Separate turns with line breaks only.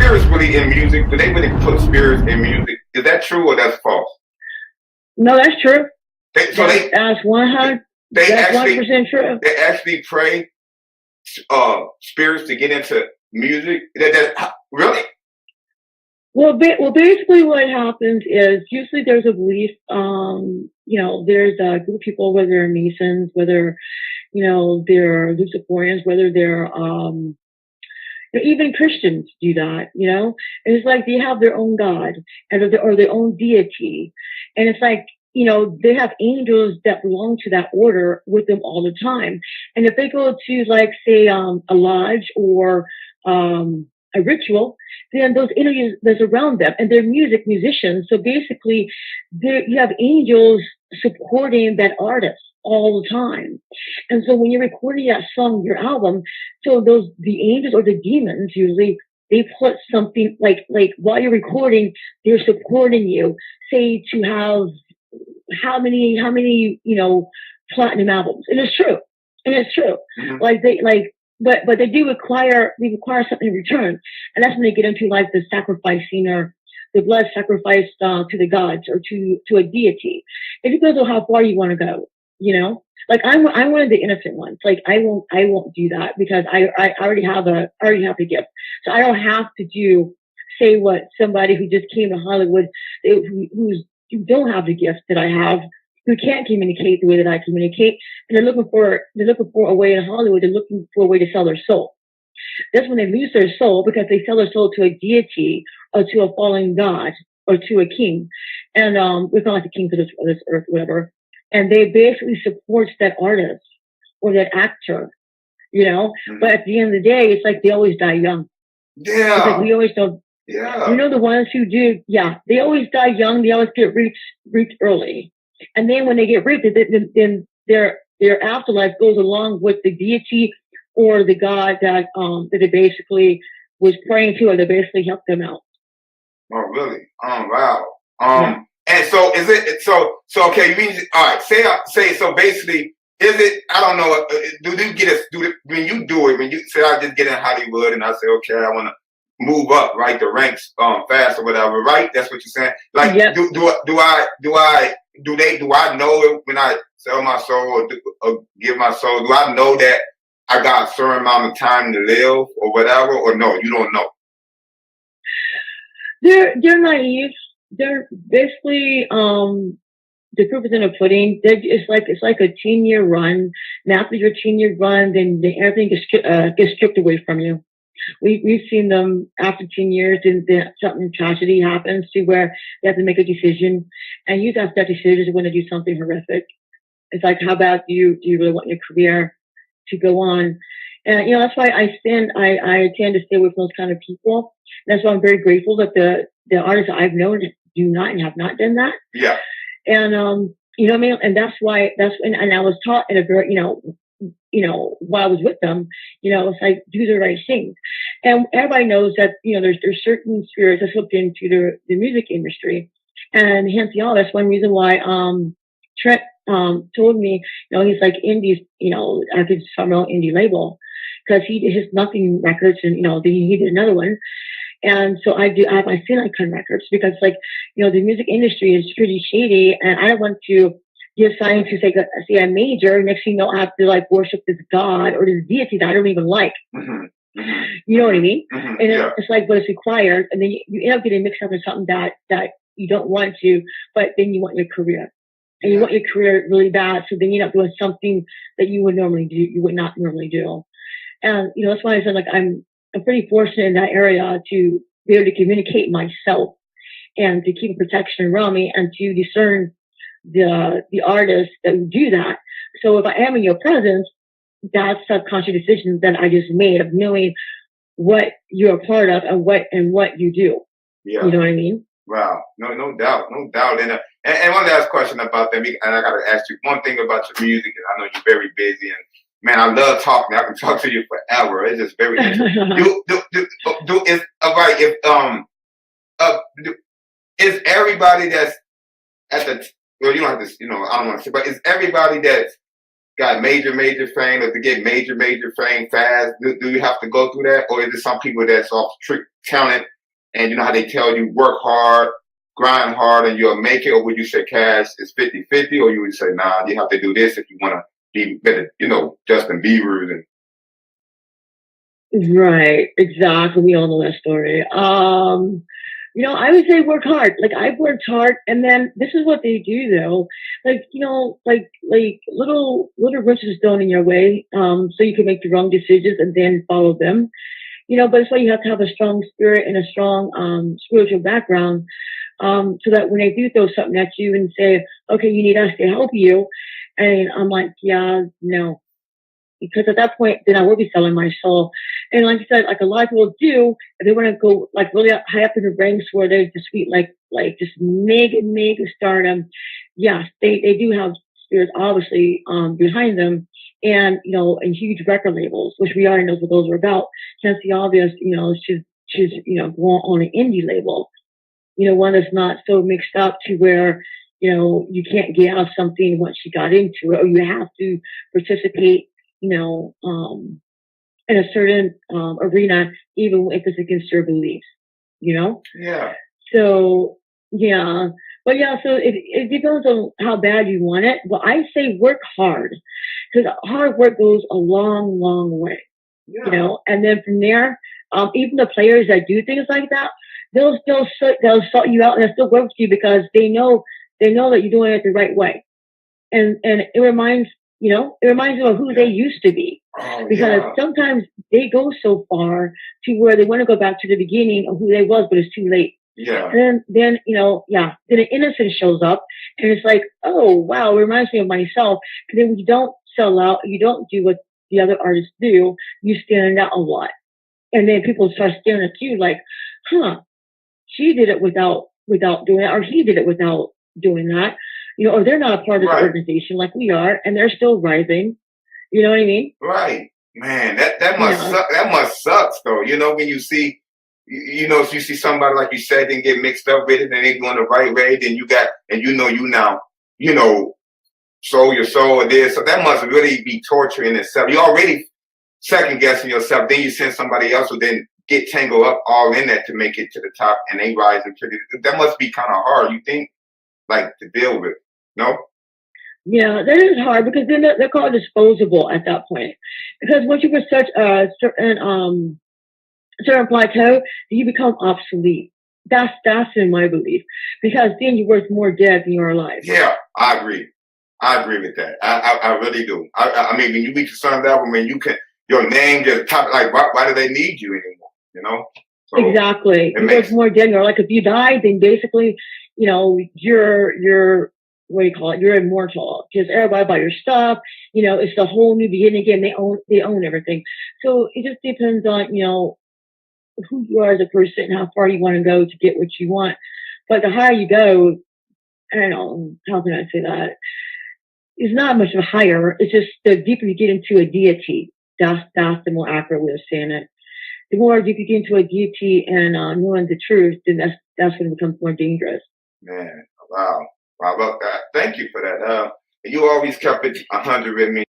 spirits really in music? Do they really put spirits in music? Is that true or that's false?
No, that's true. That's 100% true.
They actually pray spirits to get into music. Really?
Well, basically what happens is usually there's a belief, there's a group of people, whether they're Masons, whether, they're Luciferians, whether they're, even Christians do that, and it's like they have their own God or their own deity. And it's like, they have angels that belong to that order with them all the time. And if they go to, like, say, a lodge or, a ritual, then those energies that's around them, and they're musicians. So basically, you have angels supporting that artist all the time. And so when you're recording that song, your album, so the angels or the demons usually, they put something like while you're recording, they're supporting you. Say to have how many platinum albums, and it's true. Mm-hmm. But they do require something in return. And that's when they get into like the sacrificing or the blood sacrifice to the gods or to a deity. It depends on how far you want to go, Like I'm one of the innocent ones. Like I won't do that because I already have the gift. So I don't have to say what somebody who just came to Hollywood who don't have the gift that I have, who can't communicate the way that I communicate, and they're looking for a way in Hollywood. They're looking for a way to sell their soul. That's when they lose their soul, because they sell their soul to a deity or to a fallen god or to a king, and we call it the king of this earth, whatever. And they basically support that artist or that actor, Mm-hmm. But at the end of the day, it's like they always die young.
Yeah.
It's like we always don't.
Yeah.
The ones who do, they always die young. They always get reaped early. And then when they get reaped, then their afterlife goes along with the deity or the god that they basically was praying to, or they basically helped them out.
Oh, really? Oh, wow. Yeah. And so is it okay? You mean, all right? Say so. Basically, is it? I don't know. Do you get when you do it? When you say I just get in Hollywood and I say, okay, I want to move up, right, the ranks fast or whatever, right? That's what you're saying. Like, yep. Do I know when I sell my soul or give my soul? Do I know that I got a certain amount of time to live or whatever? Or no, you don't know.
They're naive. They're basically the proof is in the pudding. It's like a 10-year run. And after your 10-year run, then everything gets stripped away from you. We've seen them after 10 years, and then something tragedy happens to where they have to make a decision, and you have that decision to want to do something horrific. It's like, how about do you really want your career to go on? And that's why I tend to stay away from those kind of people. And that's why I'm very grateful that the artists I've known do not and have not done that.
Yeah.
And what I mean? And that's why and I was taught in a very while I was with them, it's like, do the right thing. And everybody knows that, there's certain spirits that hooked into the music industry. And hence, that's one reason why, Trent, told me, he's like, indies, I could start my own indie label, because he did his Nothing records, and, he did another one. And so I have my Silicon records, because the music industry is pretty shady, and I don't want to give signs to say a major. Next thing you know, I have to like worship this god or this deity that I don't even like. Mm-hmm. Mm-hmm. You know what I mean? Mm-hmm. And it's like, but it's required, and then you end up getting mixed up in something that you don't want to, but then you want your career, and you want your career really bad. So then you end up doing something that you would not normally do. And that's why I said, like, I'm pretty fortunate in that area to be able to communicate myself and to keep a protection around me and to discern the artists that do that. So if I am in your presence, that's subconscious decisions that I just made of knowing what you're a part of and what you do. Yeah. You know what I mean?
Wow. No doubt. And one last question about that, and I got to ask you one thing about your music, and I know you're very busy, and man, I love talking. I can talk to you forever. It's just very interesting. Is everybody that's at the, well, you don't have to, I don't want to say, but is everybody that's got major fame, or to get major fame fast, do you have to go through that? Or is it some people that's off trick talent and you know how they tell you work hard, grind hard, and you'll make it? Or would you say, Kash, it's 50-50? Or you would say, nah, you have to do this if you want to be better, you know, Justin Bieber's and
Right, exactly. We all know that story. You know, I would say work hard. Like I've worked hard, and then this is what they do though. Like you know, like little riches thrown in your way, so you can make the wrong decisions and then follow them. You know, but it's why you have to have a strong spirit and a strong spiritual background, so that when they do throw something at you and say, "Okay, you need us to help you," and I'm like, "Yeah, no." Because at that point, then I will be selling my soul. And like you said, like a lot of people do, if they want to go like really high up in the ranks where they're just sweet, like just mega stardom. Yes, they do have spirits obviously behind them, and you know, and huge record labels, which we already know what those are about. Hence the obvious, you know, she's you know going on an indie label, you know, one that's not so mixed up to where you know you can't get out of something once you got into it, or you have to participate, you know, in a certain arena, even if it's against your beliefs, you know?
yeah.
So, yeah. But yeah, so it depends on how bad you want it. But I say work hard, because hard work goes a long way,
Yeah.
you know? And then from there, even the players that do things like that, they'll sort you out and they'll still work with you because they know that you're doing it the right way. And it reminds them of who they used to be.
Oh,
because
yeah.
sometimes they go so far to where they want to go back to the beginning of who they was, but it's too late.
Yeah.
And then you know, yeah, then the innocence shows up, and it's like, oh wow, it reminds me of myself. And then you don't sell out, you don't do what the other artists do, you stand out a lot, and then people start staring at you like, huh, she did it without doing it, or he did it without doing that, you know, or they're not a part of the organization like we are, and they're still rising. You know what I mean?
Right, man. That must suck. That must suck, though. You know, when you see, you know, if you see somebody like you said, then get mixed up with it, and they going the right way, then you got, and you know, you now, you know, sold your soul or this. So that must really be torture in itself. You're already second guessing yourself. Then you send somebody else who then get tangled up all in that to make it to the top, and they rise into it. That must be kind of hard. You think, like, to deal with? No.
Yeah, that is hard because then they're called disposable at that point. Because once you reach such a certain plateau, you become obsolete. That's in my belief. Because then you're worth more dead than you're alive.
Yeah, I agree. I agree with that. I really do. I mean, when you reach a certain level, when you can, your name just top, like, why do they need you anymore? You know?
So exactly. You're worth more dead. Or like if you die, then basically, you know, you're what do you call it? You're immortal because everybody buy your stuff. You know, it's the whole new beginning again. They own everything. So it just depends on, you know, who you are as a person, how far you want to go to get what you want. But the higher you go, I don't know, how can I say that? It's not much of a higher. It's just the deeper you get into a deity. That's the more accurate way of saying it. The more deep you get into a deity and knowing the truth, then that's when it becomes more dangerous.
Man, wow. Well, thank you for that. You always kept it 100 with me.